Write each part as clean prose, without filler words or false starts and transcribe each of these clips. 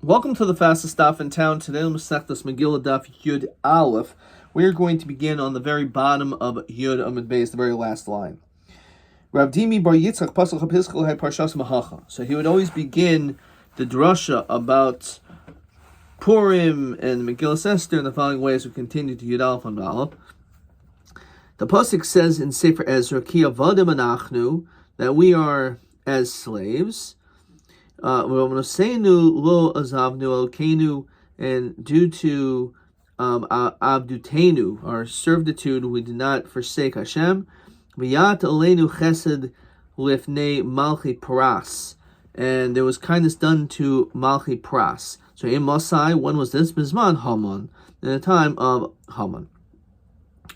Welcome to the fastest daf in town. Today, Masechtas Megillah Daf Yud Aleph. We are going to begin on the very bottom of Yud Amud Beis, the very last line. Rav Dimi Bar Yitzchak Pasuk HaPiskal Hay Parshas Mahacha. So he would always begin the drasha about Purim and Megillah Esther in the following ways. We continue to Yud Aleph and Aleph. The pasuk says in Sefer Ezra, Ki avadim anachnu, that we are as slaves. And due to abdutenu, our servitude, we did not forsake Hashem. V'yat aleinu chesed lifnei malchi paras, and there was kindness done to malchi paras. So in Masai, when was this? Bizman Haman, in the time of Haman.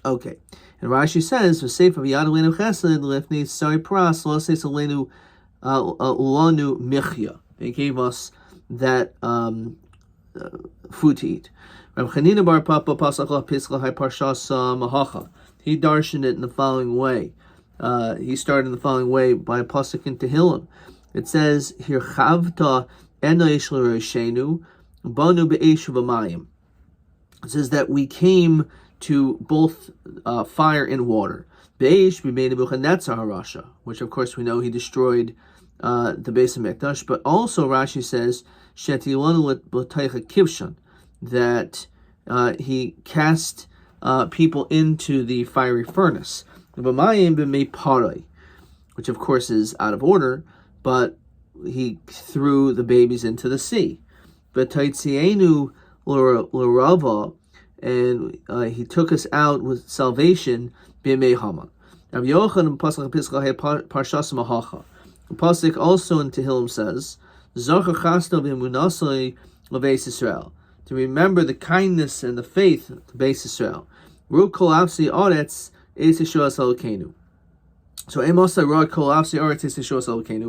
Okay, and Rashi says, "V'seif v'yat aleinu chesed lifnei sari paras lo seis aleinu." Lanu michya. They gave us that food to eat. Rav Chanina bar Papa pasachah piskal hay parshas mahacha. He darshaned it in the following way. He started in the following way by a pasuk in Tehillim. It says, "Hirchavta enaish l'roshenu banu be'esh v'mayim." It says that we came to both fire and water. Be'esh b'mei Nebuchadnezzar harasha, which of course we know he destroyed the base of Mikdash, but also Rashi says that he cast people into the fiery furnace, which of course is out of order, but he threw the babies into the sea. But and he took us out with salvation. The pasuk also in Tehillim says, to remember the kindness and the faith of the Beis Yisrael. So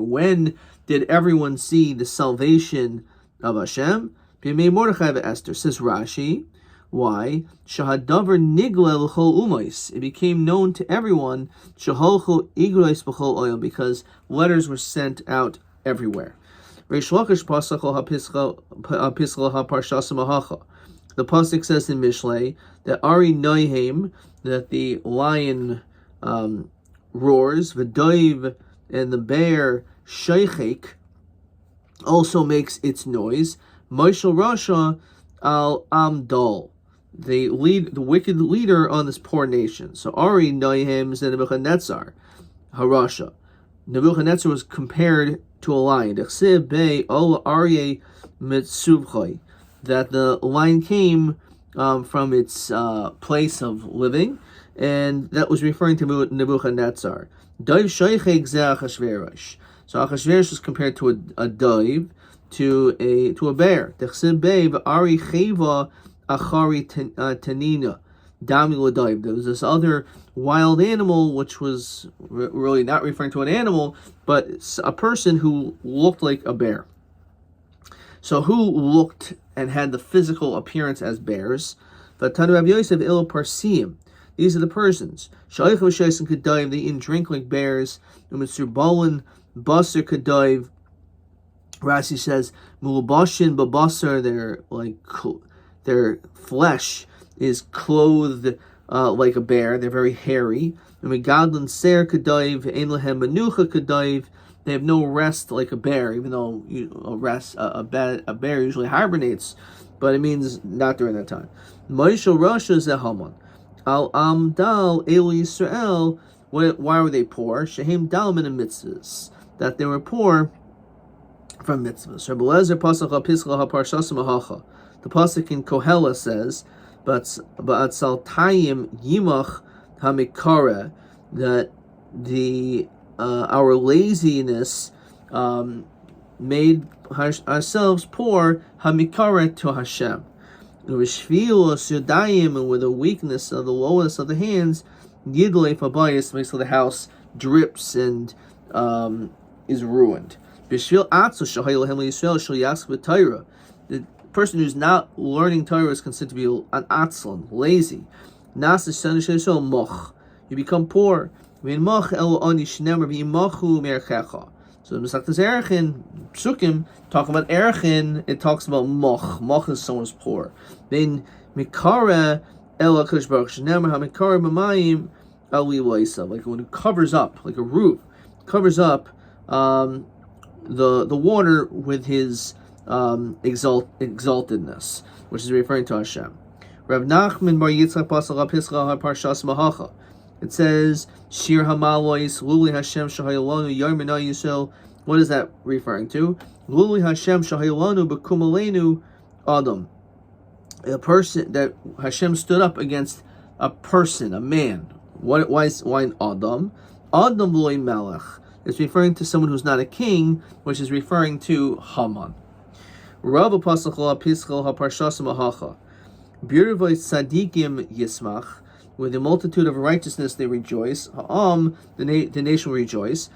when did everyone see the salvation of Hashem? Says Rashi, why? It became known to everyone because letters were sent out everywhere. The pasuk says in Mishlei that Ari Noihem, that the lion roars, V'doiv, and the bear Sheichek also makes its noise. Moshel Rasha al Amdal, the wicked leader on this poor nation. So Ari Noihem is Nebuchadnezzar Harasha. Nebuchadnezzar was compared to a lion. That the lion came from its place of living, and that was referring to Nebuchadnezzar. Daiv Sheichek Zeh Achashverosh. So Achashverosh was compared to a dove, to a bear. Ari Cheva Achari Tanina Dami L'Daiv. There was this other wild animal, which was really not referring to an animal, but a person who looked like a bear. So who looked and had the physical appearance as bears? V'tanu Rabbi Yosef il Parsim. These are the Persians. Shayich v'shayis Kedaiv. They eat and drink like bears. U'mitzurbalin Basar Kedaiv. Rashi says, "Mulubashin babasar." Their flesh is clothed like a bear. They're very hairy. And megadlin ser kadaiv ein lehem manucha kadaiv. They have no rest like a bear, even though a bear usually hibernates, but it means not during that time. Moishel Rasha zehaman al amdal elu Yisrael. Why were they poor? Shehem dal min mitzvahs, that they were poor from mitzvahs. Rabbi Lezer pasach hapiskal haparshas mahacha. The pasuk in Kohelah says, "But saltayim yimach hamikara," that our laziness made ourselves poor hamikara to Hashem. V'shvilos yadayim, and with the weakness of the lowest of the hands, yidlei fabayis, makes so the house drips and is ruined. The person who's not learning Torah is considered to be an atzlan, lazy. You become poor. So the Masechtas Erechin, Psukim, talk about Erechin, it talks about Moch. Moch is someone's poor. Then Mikara Ela Kodesh Baruch Shenemar HaMikara B'mayim Ali Loisa, like when it covers up, like a roof, covers up the water with his exaltedness, which is referring to Hashem. Rav Nachman Bar Yitzchak Pasal Pischa HaParshas Mahacha. It says, Shir Hamalois, Luli Hashem Shahayalanu, Yarmina Yisrael. What is that referring to? Luli Hashem Shahayalanu, Bekumalenu Adam. A person that Hashem stood up against a person, a man. Why an Adam? Adam Loi Melech. It's referring to someone who's not a king, which is referring to Haman. Rav Pasach Pischal HaParshas Mahacha. Birvoi Tzadikim Yismach. With the multitude of righteousness they rejoice. Ha'am, the nation will rejoice.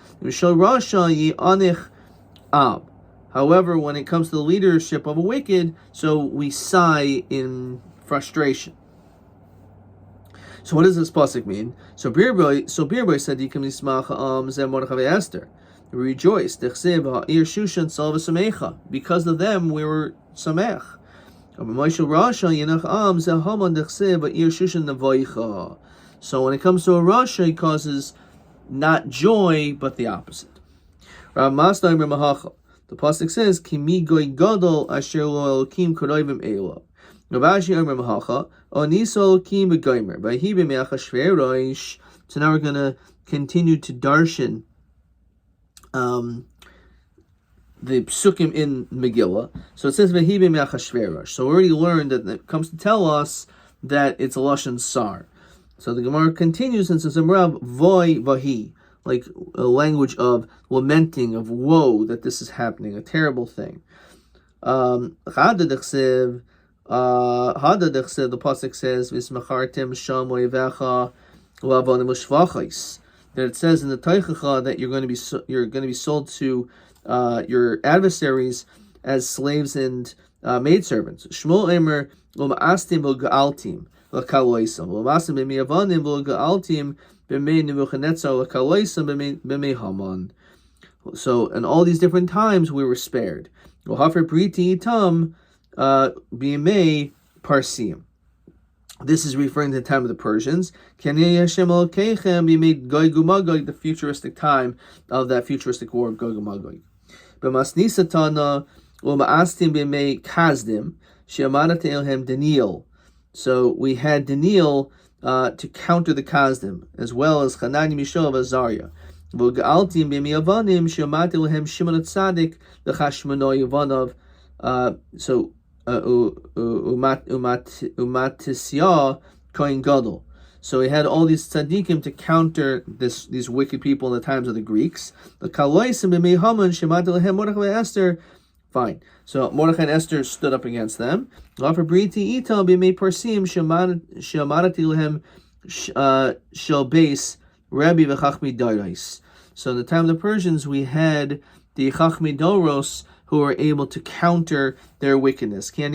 However, when it comes to the leadership of a wicked, so we sigh in frustration. So what does this pasuk mean? So Birboy Sadikim Nismach Ha'am Zeh Mordechai Esther. We rejoice. Because of them we were samech. So when it comes to a Rasha, it causes not joy, but the opposite. The pasuk says, "Kimi goy gadol asher lo elokim koroivim elo." Rabashi Omer Mahacha, Oniso elokim begomer. Vahi b'meach Hashverosh. So now we're going to continue to darshan the psukim in Megillah. So it says Vahi b'meach Hashverosh. So we already learned that it comes to tell us that it's a lashon sar. So the Gemara continues and says, "Amrav voy vahi," like a language of lamenting, of woe that this is happening, a terrible thing. The pasuk says, "V'smachartem sham oivecha lavonim u'shvachos," that it says in the Teichacha that you're going to be sold to your adversaries as slaves and maidservants. Shmuel Emer L'ma'astim v'ga'altim l'kaloisam L'ma'astim b'miyavanim v'ga'altim b'mei Nebuchadnezzar l'kaloisam b'mei Haman. So in all these different times we were spared. L'hafer briti itam b'mei Parsim. This is referring to the time of the Persians. The futuristic time of that futuristic war of Gog and Magog. So we had Daniel to counter the Kazdim, as well as Hanani, Mishael, and Azariah. So Umatisya Kohen Gadol. So he had all these tzaddikim to counter these wicked people in the times of the Greeks. The Kaloisim b'mei Haman shemati lehem Mordechai Esther. Fine. So Mordechai and Esther stood up against them. Offer briti itam b'mei Parsim shemarati lehem shel beis Rabbi v'chachmi doros. So in the time of the Persians, we had the chachmi doros who were able to counter their wickedness. That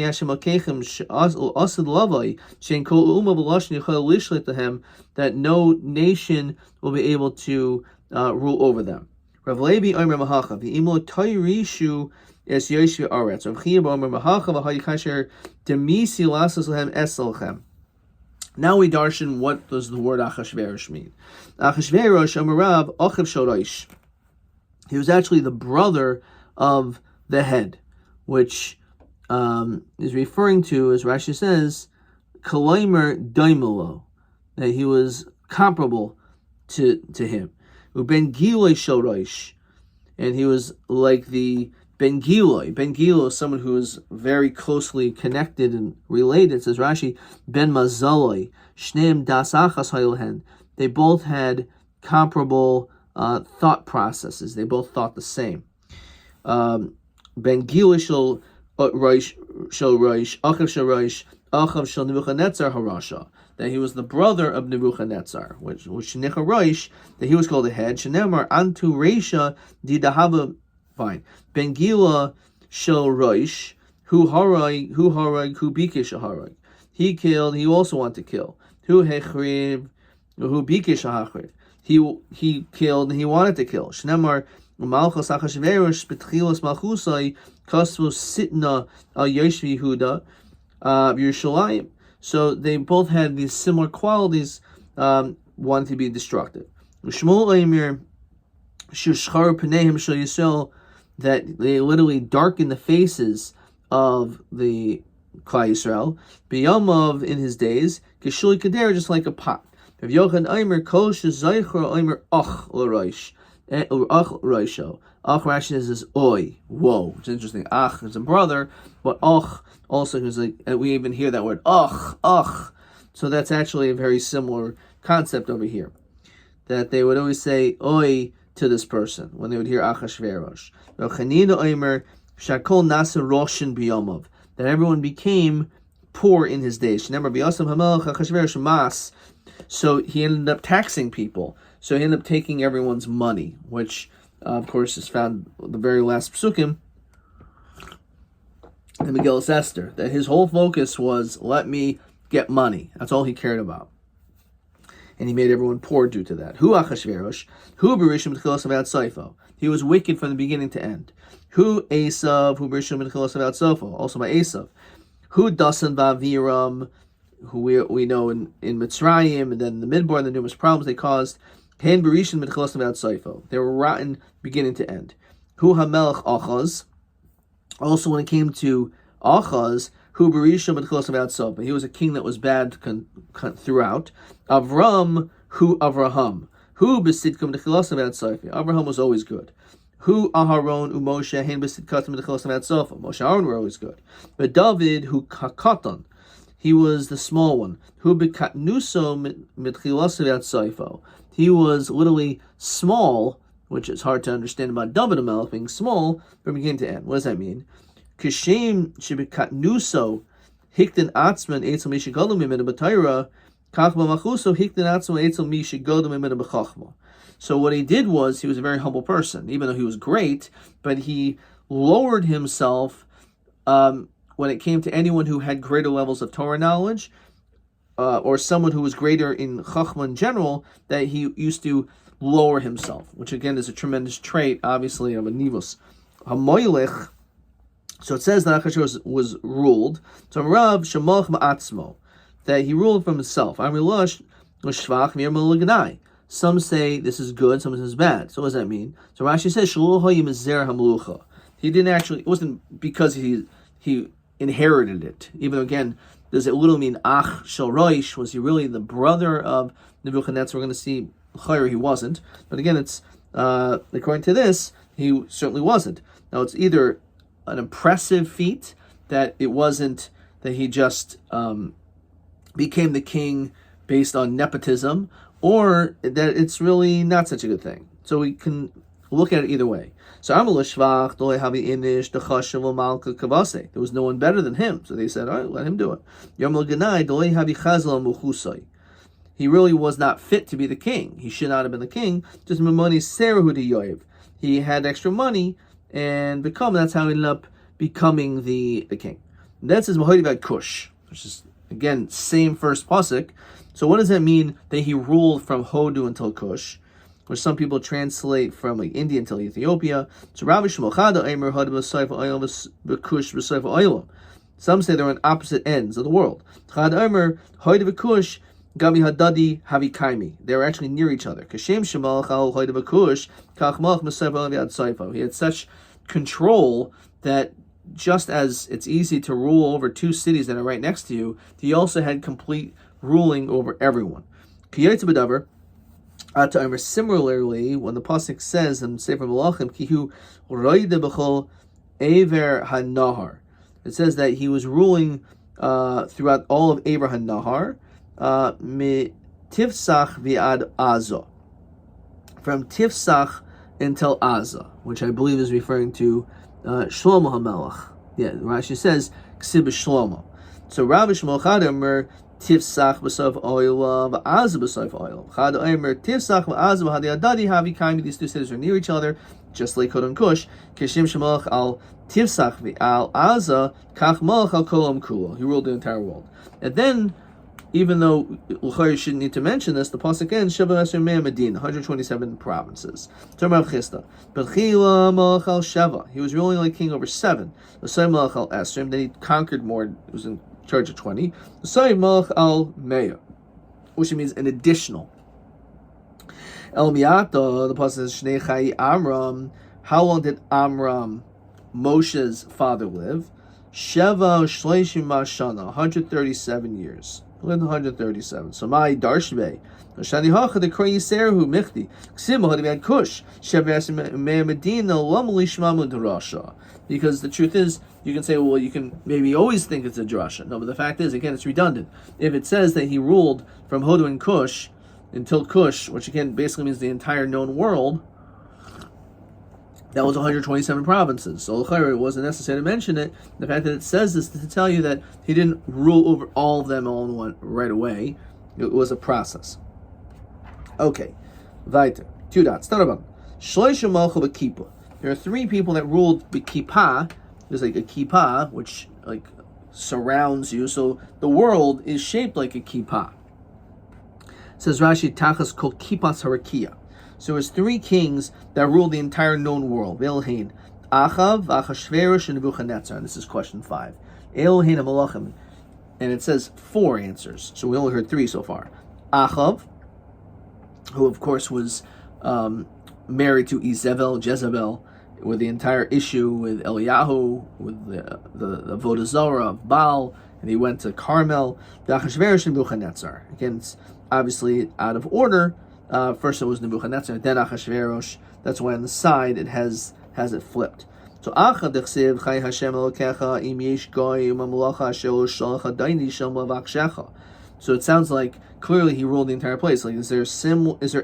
no nation will be able to rule over them. Rav Levi Omer Mahacha, v'imo toirishu es yoshu aretz. Rav Chia Omer Mahacha v'hayikasher demisi lasas lehem eselchem. Now we darshan what does the word Achashverosh mean. Achashverosh Amarav Achiv Shorosh. He was actually the brother of the head, which is referring to, as Rashi says, Kalaimer Daimelo, that he was comparable to him. Ben Giloi Shorosh, and he was like the Ben Giloi. Ben Giloi is someone who is very closely connected and related, says Rashi, Ben Mazaloi, Shneim Das Achas Hayilhen. They both had comparable thought processes. They both thought the same. Ben Gilui shel Rosh, Achav shel Rosh, Achav shel Nebuchadnezzar Harasha. That he was the brother of Nebuchadnezzar, which Nicha Rosh, that he was called the head. Shenemar Antu Reisha Didahava. Fine. Ben Gila shel Rosh, who Bikesh Harag. He killed. He also wanted to kill. Who Hechriv, who Bikesh Hachriv. He killed and he wanted to kill. Shnemar Malchus Achashverosh betchilas malchusai kasvu sitna al Yoshvi Yehuda Yerushalayim. So they both had these similar qualities, wanting to be destructive. Shmuel Eimer Shushchar Pneihim Shel Yisrael, that they literally darken the faces of the Klal Yisrael. B'yamav, in his days, Keshuli Kader, just like a pot. If Yochanan Eimer Kol Shezaycher Eimer Ach L'Roish or Ach Roisho. Ach Rashi is Oi, whoa, which is interesting. Ach is a brother, but Ach also is like, we even hear that word Ach. So that's actually a very similar concept over here, that they would always say Oi to this person when they would hear Achashverosh. Chanina Omer Shakol Nasa Roshin Biyomov, that everyone became poor in his days. So he ended up taxing people. So he ended up taking everyone's money, which of course is found the very last psukim in Megillah Esther, that his whole focus was, let me get money. That's all he cared about. And he made everyone poor due to that. Hu Achashverosh, hu Berishim B'tchilas Avat Seifo. He was wicked from the beginning to end. Hu Esav, hu Berishim B'tchilas Avat Seifo. Also by Esav. Hu Dasan V'Aviram, who we know in Mitzrayim, and then the Midbar, the numerous problems they caused. Hen Berishim B'tchilas Avat Seifo. They were rotten beginning to end. Hu HaMelech Achaz. Also when it came to Achaz, who Berishim B'tchilas Avat Seifo. He was a king that was bad throughout. Avram, who Avraham. Who B'sidkum B'tchilas Avat Seifo. Avraham was always good. Who Aharon uMoshe hen B'sidkatim B'tchilas Avat Seifo. Moshe and Aaron were always good. But David, who Katan, he was the small one. Who B'katnuso B'tchilas Avat Seifo. He was literally small, which is hard to understand about David HaMelech being small from beginning to end. What does that mean? Kishem Sheb'katnuso Hikden Atzman Eitzel Mishigadol Mimena B'Tayra Kachma Machuso Hikden Atzman Eitzel Mishigadol Mimena B'Chachma. So what he did was, he was a very humble person, even though he was great, but he lowered himself when it came to anyone who had greater levels of Torah knowledge, or someone who was greater in Chachma in general, that he used to lower himself, which again is a tremendous trait, obviously, of a Nivus. HaMoilech, so it says that Achashverosh was ruled. So Rav Shemach Ma'atzmo, that he ruled from himself. Some say this is good, some say this is bad. So what does that mean? So Rashi says, he didn't actually, it wasn't because he inherited it. Even though, again, does it literally mean Ach Shel Roish? Was he really the brother of Nebuchadnezzar? We're going to see Chayr, he wasn't. But again, it's according to this, he certainly wasn't. Now it's either an impressive feat that it wasn't that he just became the king based on nepotism, or that it's really not such a good thing. So we can look at it either way. So there was no one better than him, so they said, all right, let him do it. He really was not fit to be the king. He should not have been the king. Just he had extra money, and that's how he ended up becoming the king. And that says Mahodivad Kush, which is, again, same first pasuk. So what does that mean that he ruled from Hodu until Kush, which some people translate from like India until Ethiopia? So Rabbi Shmochada Eimer Hodu B'Sayfa Oilam B'Kush B'Sayfa Oilam. Some say they're on opposite ends of the world. Chad Eimer Hodu B'Kush Gabi Hadadi Havikaimi. They were actually near each other. Kashem Shemalach Al Hodu B'Kush Kach Malach B'Sayfa Oilam Yad Sayfa. He had such control that just as it's easy to rule over two cities that are right next to you, he also had complete ruling over everyone. Similarly, when the pasuk says in Sefer Malachim, Kihu Roide B'chol Ever HaNahar, it says that he was ruling throughout all of Ever HaNahar, Tifsach V'ad Azah, from Tifsach until Azah, which I believe is referring to Shlomo HaMelech. Yeah, Rashi says Ksib Shlomo. So Rabbi Shmochad Omer Tifsach b'sof oilam v'azah b'sof oilam. Chad Omer Tifsach v'azah v'hadi adadi havi kaimi. These two cities are near each other, just like Hod and Kush. Kishim Shemalach al Tifsach v'al Azah kach malach al kolam kulo. He ruled the entire world. And then even though you shouldn't need to mention this, the pasuk ends Sheva Esrei Mea Medina, 127 provinces. Rav Chisda, Bechila Malach al Sheva. He was ruling like king over 7. The Sai Malach al Esrim. Then he conquered more. He was in charge of 20. The Sai Malach al Mea, which means an additional. El Miata, the pasuk says Shnei Chai Amram. How long did Amram, Moshe's father, live? Sheva Shleishim Mashana, 137 years. Lived 137. So my Darshbe. Shani Hacha the Kroy Yiserhu Michti. Ksima Hadiban Kush. Sheva Mea Medina Lamali Shmamu Drasha. Because the truth is, you can say, well, you can maybe always think it's a drasha. No, but the fact is, again, it's redundant. If it says that he ruled from Hodu and Kush until Kush, which again basically means the entire known world, that was 127 provinces. So it wasn't necessary to mention it. The fact that it says this is to tell you that he didn't rule over all of them all in one right away. It was a process. Okay. Weiter. 2 dots. Taraban. Shloisha malcha b'kippah. There are 3 people that ruled b'kippah. There's like a kippah, which like surrounds you. So the world is shaped like a kippah. Says Rashi, Tachas kol kippas harakia. So there's 3 kings that ruled the entire known world. Elohein, Achav, Achashverosh, and Nebuchadnezzar. And this is question 5. Elohein Malachim. And it says 4 answers. So we only heard 3 so far. Achav, who of course was married to Jezebel, with the entire issue with Eliyahu, with the Avodah Zarah of Baal, and he went to Carmel. The Achashverosh and Nebuchadnezzar. Again, it's obviously out of order. First it was Nebuchadnezzar, then Achashverosh. That's why on the side it has it flipped. So Achad dechsev Chai Hashem Elokecha im yesh goy umamulacha asher shalcha daini shem lavachshecha. So it sounds like clearly he ruled the entire place. Like, is there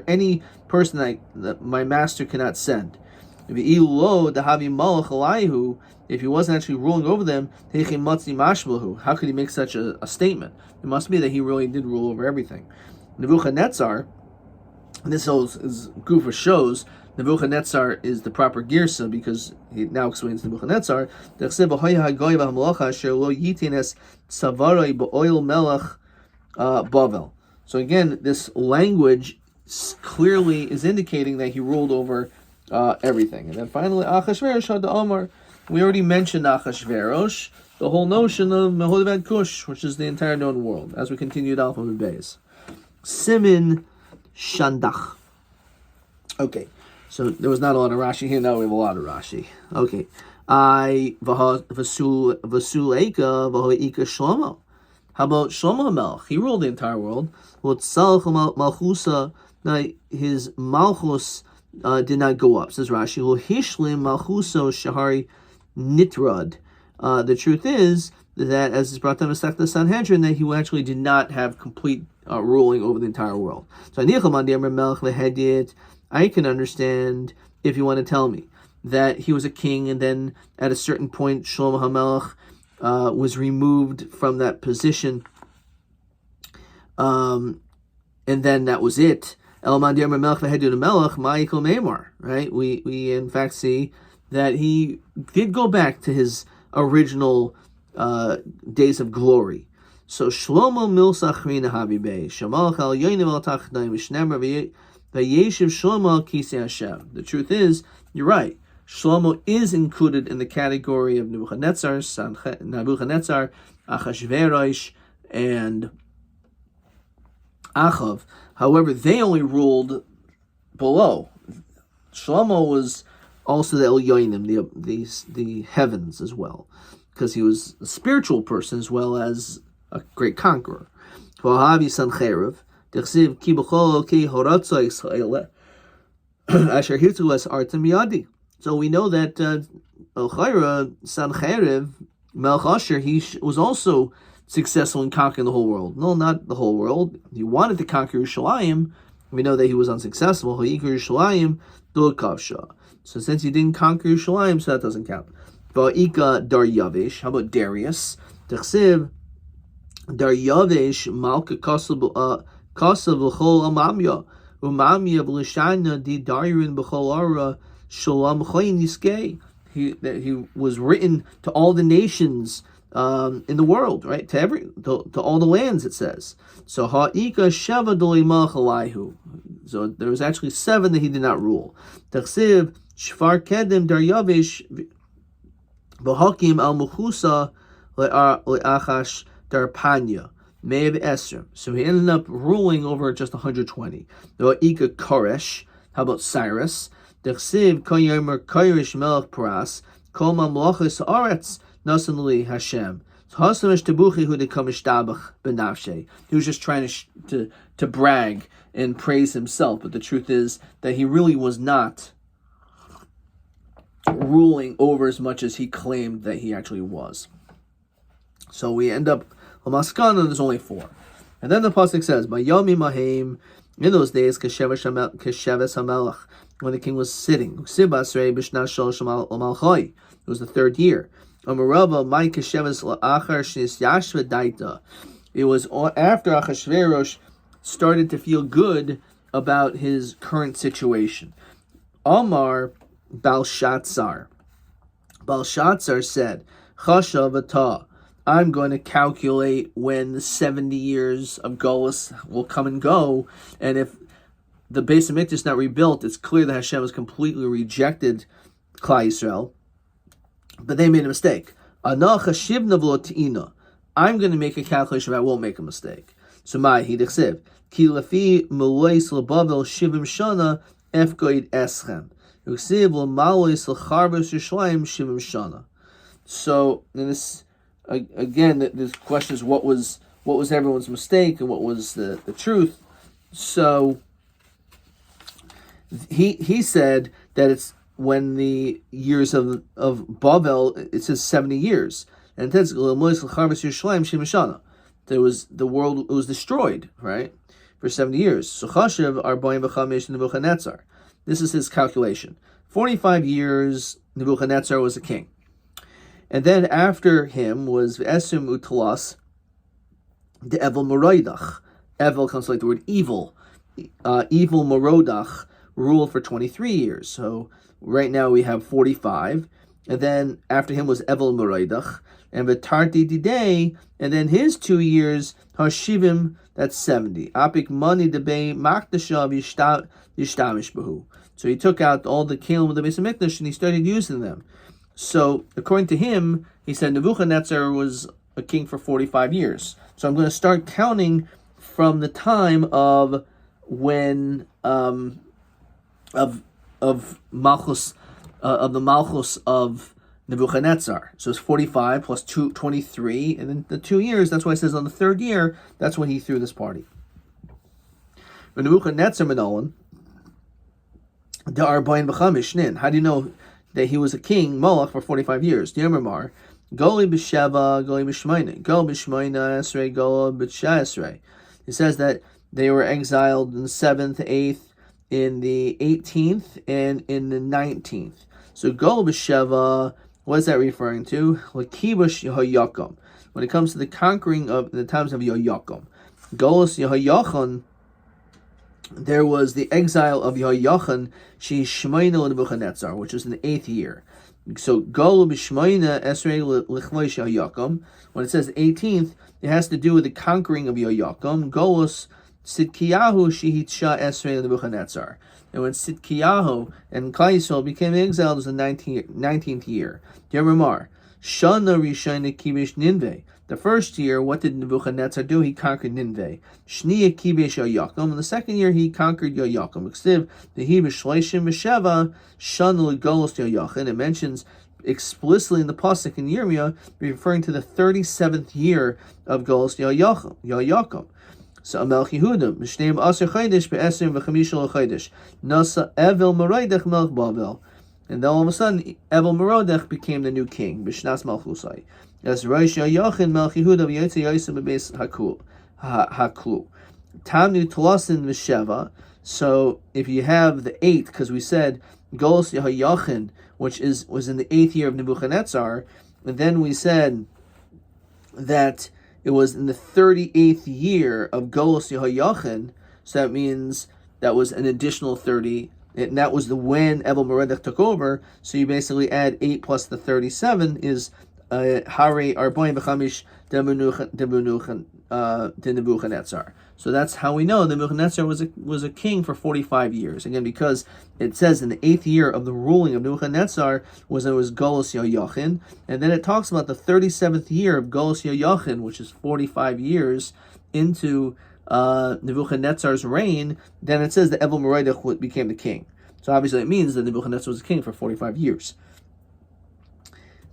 any person that my master cannot send? If he wasn't actually ruling over them, how could he make such a statement? It must be that he really did rule over everything. Nebuchadnezzar, and this is Gufa shows Nebuchadnezzar is the proper girsa because he now explains Nebuchadnezzar. So again, this language clearly is indicating that he ruled over everything. And then finally, Achashverosh had the Omar. We already mentioned Achashverosh, the whole notion of Mehodav Kush, which is the entire known world, as we continued Alpha and Beis. Simin Shandach. Okay, so there was not a lot of Rashi here. Now we have a lot of Rashi. Okay, Vasuleika Vahoika Shlomo. How about Shlomo Melech? He ruled the entire world. Tzalch Malchusa. Now his Malchus did not go up. Says Rashi. Hishlim Malchuso Shahari Nitrad. The truth is that, as is brought down in the Sanhedrin, that he actually did not have complete ruling over the entire world. So I can understand if you want to tell me that he was a king, and then at a certain point Shlomo HaMelech was removed from that position, and then that was it. Right? We in fact see that he did go back to his original days of glory. So Shlomo Milsachrina Habibei Shamalach al Yonim al Tachnaim Shnemar Vayeshiv Shlomo Kisei Hashem. The truth is, you're right. Shlomo is included in the category of Nebuchadnezzar, Achashverosh, and Achav. However, they only ruled below. Shlomo was also the Elyonim, the heavens as well, because he was a spiritual person as well as a great conqueror. So we know that Sancheriv, Melech Asher, he was also successful in conquering the whole world. No, not the whole world. He wanted to conquer Yerushalayim. We know that he was unsuccessful. So since he didn't conquer Yerushalayim, so that doesn't count. How about Darius? Daryavish Malka Kasav L'chol Amamya Umamya B'Lishana Di Daririn B'chol Ara Shalom Choyin Yiskei. He was written to all the nations in the world, right? To all the lands, it says. So ha'ika sheva dolimach alayhu. So there was actually 7 that he did not rule. Tachsiv shvar kedim dar yavish v'hakim al muchusa le'achash dar panya. Me'ev Esrim. So he ended up ruling over just 120. The ha'ika koresh. How about Cyrus? Tachsiv koyomer koresh melech paras kol mamlachos haaretz. Nasan Hashem. He was just trying to brag and praise himself, but the truth is that he really was not ruling over as much as he claimed that he actually was. So we end up Lamaskana, there's only 4. And then the pasuk says, by Yomi Mahim, in those days, Kesheves HaMelech, when the king was sitting. It was the 3rd year. It was after Achashverosh started to feel good about his current situation. Amar Belshazzar said, Chashav, I'm going to calculate when the 70 years of Golus will come and go, and if the Beis Hamikdash is not rebuilt, it's clear that Hashem has completely rejected Klal Yisrael. But they made a mistake. I'm going to make a calculation, but I won't make a mistake. So my hidichsev ki lefi melois lebavel shivim shana efgoid eschem uksiv lemalois lecharvus Yerushalayim shivim shana. So this again, this question is what was everyone's mistake and what was the truth. So he said that it's when the years of Bavel, it says 70 years. And it says, there was the world, it was destroyed, right? For 70 years. So Chashiv Arbaim V'Chamesh Nebuchadnezzar. This is his calculation. 45 years Nebuchadnezzar was a king. And then after him was V'Esrim Utalas, the Evel Merodach. Evel comes like the word evil. Evil Merodach ruled for 23 years. So right now we have 45, and then after him was Evel Merodach, and V'Tarti Didei, and then his 2 years, Hashivim, that's 70. Apik Mani Debei Makdashav Yishtamish Behu. So he took out all the Kalim of the Beis Hamikdash and he started using them. So according to him, he said Nebuchadnezzar was a king for 45 years. So I'm going to start counting from the time of when of Malchus, of the Malchus of Nebuchadnezzar. So it's 45 plus 23, and then the 2 years, that's why it says on the 3rd year, that's when he threw this party. When Nebuchadnezzar Menolan, the Arbain B'Chamish Nin, how do you know that he was a king, Moloch, for 45 years? Yomar, Goli B'Sheva, Goli B'Shmaina, Go B'Shmaina Esrei, Go B'Sha Esrei. It says that they were exiled in the 7th, 8th, in the 18th, and in the 19th. So Gol B'Sheva, what is that referring to? Lakibush Yehoyakim. When it comes to the conquering of the times of Yehoyakim. Golus Yehoyachan, there was the exile of Yehoyachan, she Shemaina Nebuchadnezzar, which was in the 8th year. So Gol B'Shemaina Esrei L'chvoish Yehoyakim. When it says 18th, it has to do with the conquering of Yehoyakim. Golus Sidkiyahu Shehitsha Esrei Nebuchadnezzar. And when Sidkiyahu and Klal Yisrael became exiled, it was the 19th year. Yomar, Shana Rishayna Kibish Ninveh. The first year, what did Nebuchadnezzar do? He conquered Ninveh. Shniya Kibish Yoyakim. In the 2nd year, he conquered Yoyakim. Extiv, the Hibish Shleishim Mesheva, Shana Legolos Yoyachin. It mentions explicitly in the pasuk in Yirmiyah, referring to the 37th year of Golos Yoyakim. So Melch Yehuda, Mishneim Aser Chaydish, Be'esrim V'chamisha L'Chaydish, Nasa Evel Merodach Melch Bavel. And then all of a sudden, Evel Merodach became the new king, B'shnas Malchusai. As Rosh Yoyachin Melch Yehuda V'yotze Yosem B'beis Haklu. Tamnu Tolasin V'sheva. So if you have the 8th, because we said Golos Yehoyachin, which was in the 8th year of Nebuchadnezzar, and then we said that it was in the 38th year of Golos Yehoyachin, so that means that was an additional 30, and that was when Evel Merodach took over, so you basically add 8 plus the 37 is Hari Arboin B'chamish de Nebuchadnezzar. So that's how we know that Nebuchadnezzar was a king for 45 years. Again, because it says in the 8th year of the ruling of Nebuchadnezzar was Golus Yoyachin, and then it talks about the 37th year of Golus Yoyachin, which is 45 years into Nebuchadnezzar's reign. Then it says that Evil Merodach became the king. So obviously it means that Nebuchadnezzar was a king for 45 years.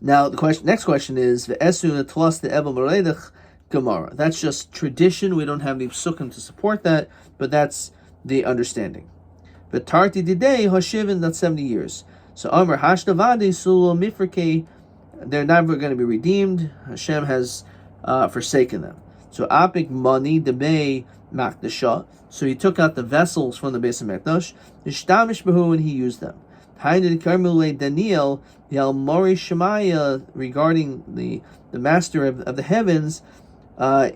Now the next question is Ve'esu Natlas the Evil Merodach Gemara. That's just tradition. We don't have any psukim to support that, but that's the understanding. But Tarti Didei Hashivin, that's 70 years. So Amr Hashtavadi Sulu Mifrake, they're never going to be redeemed. Hashem has forsaken them. So Apik Mani Debei Makdasha. So he took out the vessels from the Beis HaMikdash, Ishtamish Behu, and he used them. Hainid Karmule Daniel Yal Mori Shemaya, regarding the master of the heavens,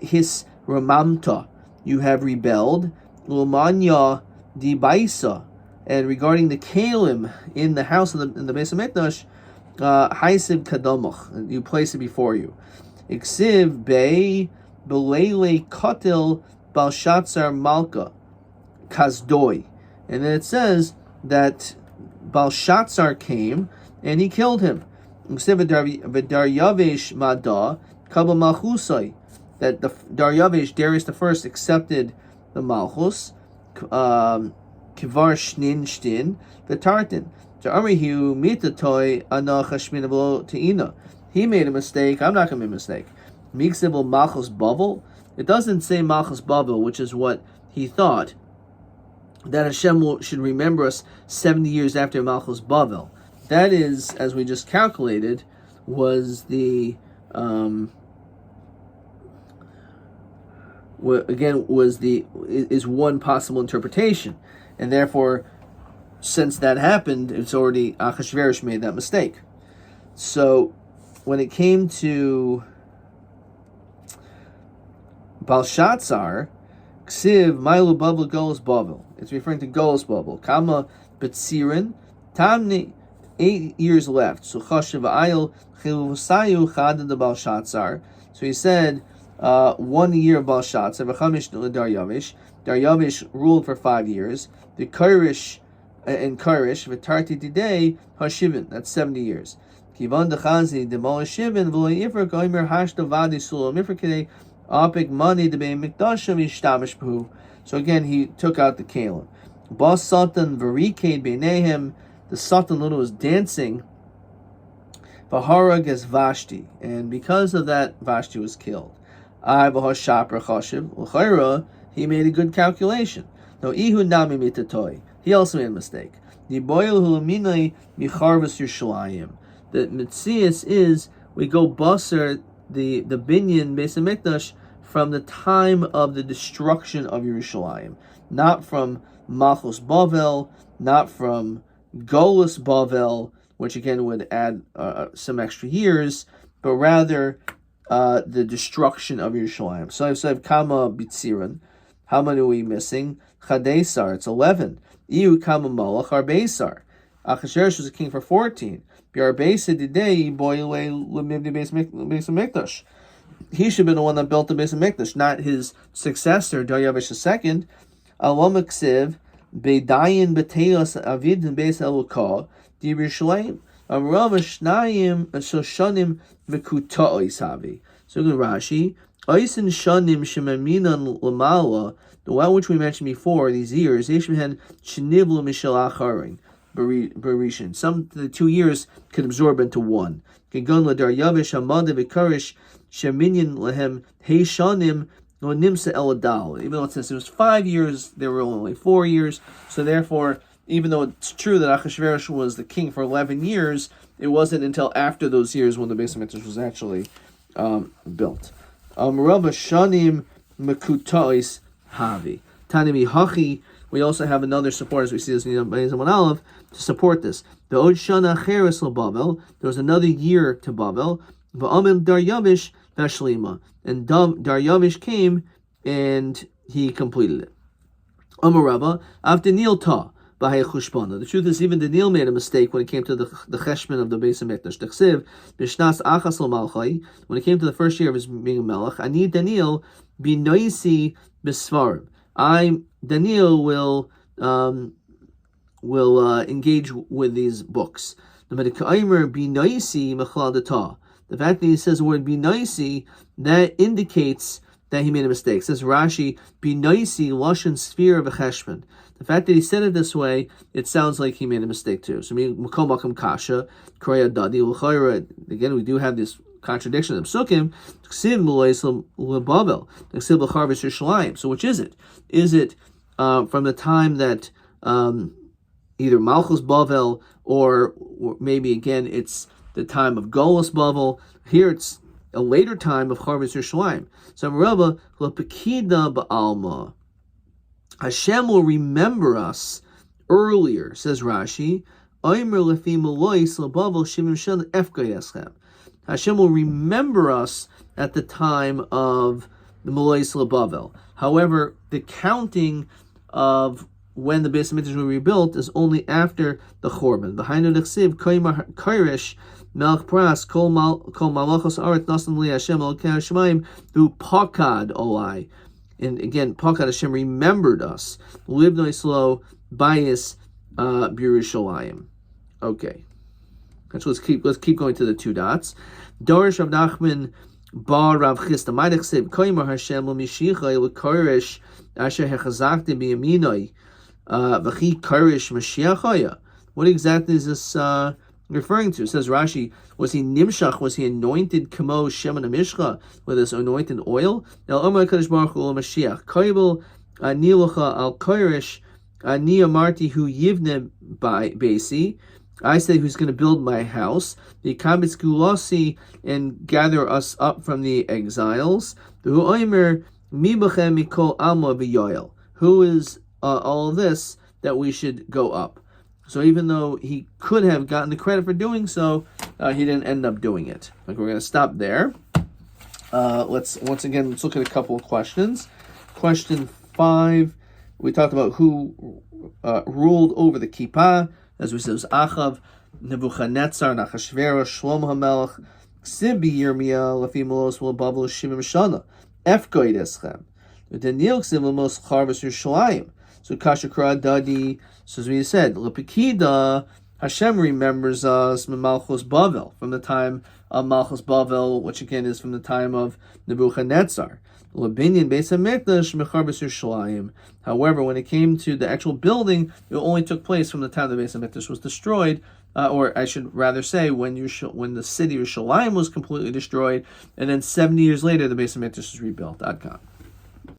his Ramamta, you have rebelled, Lumanya di Baisa, and regarding the Kalim in the house in the Beis HaMikdash, Haisib Kadomach, you place it before you. Iksiv Bei Belele Kotil Balshatzar Malka Kazdoi, and then it says that Balshatzar came and he killed him. Iksiv V'Daryavesh Mada Kabal Malchusai, that the Daryavesh, Darius I, accepted the Malchus, Kivar Shnin Shtin, the Tartan. Arihu Mitatoi Ana Chashminavo Teina. He made a mistake, I'm not going to make a mistake. Miksibel Malchus Bavel. It doesn't say Malchus Bavel, which is what he thought, that Hashem should remember us 70 years after Malchus Bavel. That is, as we just calculated, was the is one possible interpretation, and therefore, since that happened, it's already Achashverosh made that mistake. So, when it came to Balshazzar, Ksiv Mailu Bavel Golos Bavel, it's referring to Golos Bavel. Kama Betsirin Tamni, 8 years left. So Chashav Ayil Chilusayu Chad the Balshazzar. So he said, 1 year of Balshazzar, V'chamish Daryavish. Daryavish ruled for 5 years. The Kurish and Kurish, V'tarti Didei Hashivin, that's 70 years. Kivan Dechazi Demol Shivin V'lo Ifra Goimer Hashta Vadi Sulo Mifrakei Apik Mani Debei Mikdashim Yishtamish Phu. So again, he took out the Kalim. Bas Satan Varikade Beinehem, the Satan little was dancing. Vaharag as Vashti, and because of that, Vashti was killed. He made a good calculation. No, Ihu Nami Mitatoi, he also made a mistake. The Metzias is, we go Basar, the Binyan Beis HaMikdash, from the time of the destruction of Yerushalayim, not from Malchus Bavel, not from Golus Bavel, which again would add some extra years, but rather the destruction of Yerushalayim. So I've Kama Bitziran. How many are we missing? Chadesar, it's 11. Iu Kama Malach Arbesar. Achashverosh was a king for 14. Biarbesa Didei Boile Lemivdi Beis HaMikdash. He should have been the one that built the Beis HaMikdash, not his successor, Daryavish II. Alamaksiv Beidayin Beteos Avid Beis Elukah Di Yerushalayim. Amrav Shnayim Shoshanim Mekuta'os Havi. So good Rashi. Oisin Shanim Shemaminan Lamala, the one which we mentioned before, these years, Yeshmehen Shenivlu Mishal Acharin Barishan. Some the 2 years could absorb into one. Gegon Ladaryavish Hamada Vikarish Sheminyan Lehem Heishanim No Nimsa Eladal. Even though it says it was 5 years, there were only 4 years. So therefore, even though it's true that Achashverosh was the king for 11 years, it wasn't until after those years when the Beis HaMikdash was actually built. Rabbi Shanim Mekuta'os Havi. Tanimi Hachi. We also have another support, as we see this in Beis Aleph, to support this. The Od Shana Cheres Babel. There was another year to Babel. Va'amim Daryavish Vashlima. And Daryavish came and he completed it. Amar Rabba Avdaniel Ta The truth is, even Daniel made a mistake when it came to the cheshbon of the Beis Hamikdash. T'chsiv b'shnas achas l'malchai, when it came to the first year of his being a melech, ani Daniel b'noisi b'svarim. Daniel will engage with these books. The fact that he says the word b'noisi, that indicates that he made a mistake. It says Rashi, b'noisi lashon sphere v'cheshbon. The fact that he said it this way, it sounds like he made a mistake too. So, makom makom kasha, kroya dadi l'chayra. Again, we do have this contradiction of psukim. Ksiv muleis lebavel, ksiv l'charvis Yerushalayim. So, which is it? Is it from the time that either Malchus Bavel or maybe again it's the time of Golus Bavel? Here it's a later time of Charvis Yerushalayim. So Rabbi Lepekida Ba'alma. Hashem will remember us earlier, says Rashi. Hashem will remember us at the time of the Molois Labavel. However, the counting of when the Beis Hamikdash was rebuilt is only after the Chorban. Behind the Chsiv, Kairish, Melch Pras, Kol Malachos Aret Nasan Li Hashem Elokei Hashemayim through Pakad Olai. And again, Pakad Hashem remembered us. Libnoi Slo Bayis Birushalayim. Okay. Let's keep going to the two dots. Dorish Rav Nachman Bar Rav Chisda Ma'idechsev Koimar Hashem L'Mishichai L'Koirish Asher Hechazakti B'Yaminoi V'Chi Koirish Mashiachaya. What exactly is this referring to? It says Rashi, was he Nimshach? Was he anointed Kamo Sheman Mishcha with this anointed oil? El Omar Kadosh Baruch Hu Mashiach Koibel Nilucha Al Koirish Ni Amarti Hu Yivne Beisi. I say who's going to build my house, the Kabitz Gulasi, and gather us up from the exiles. Who is all of this that we should go up? So even though he could have gotten the credit for doing so, he didn't end up doing it. Like, we're going to stop there. Let's look at a couple of questions. Question 5, we talked about who ruled over the kippah. As we said, it was Achav, Nebuchadnezzar, Nachashverosh, Shlomo HaMelech, Ksibi Yirmiyah, Lefi Melos L'Bavel Shivim Shana, Efgoid Eschem. Daniel Ksiv L'Mos Charvis Yerushalayim. So Kasha Kra Dadi. So as we said, Lepekida, Hashem remembers us Malchus Bavel, from the time of Malchus Bavel, which again is from the time of Nebuchadnezzar. Lebinyan Beis Hamikdash Mecharvis Yerushalayim. However, when it came to the actual building, it only took place from the time the Beis Hamikdash was destroyed, or I should rather say, when the city of Yerushalayim was completely destroyed, and then 70 years later the Beis Hamikdash was rebuilt. Ad Kan.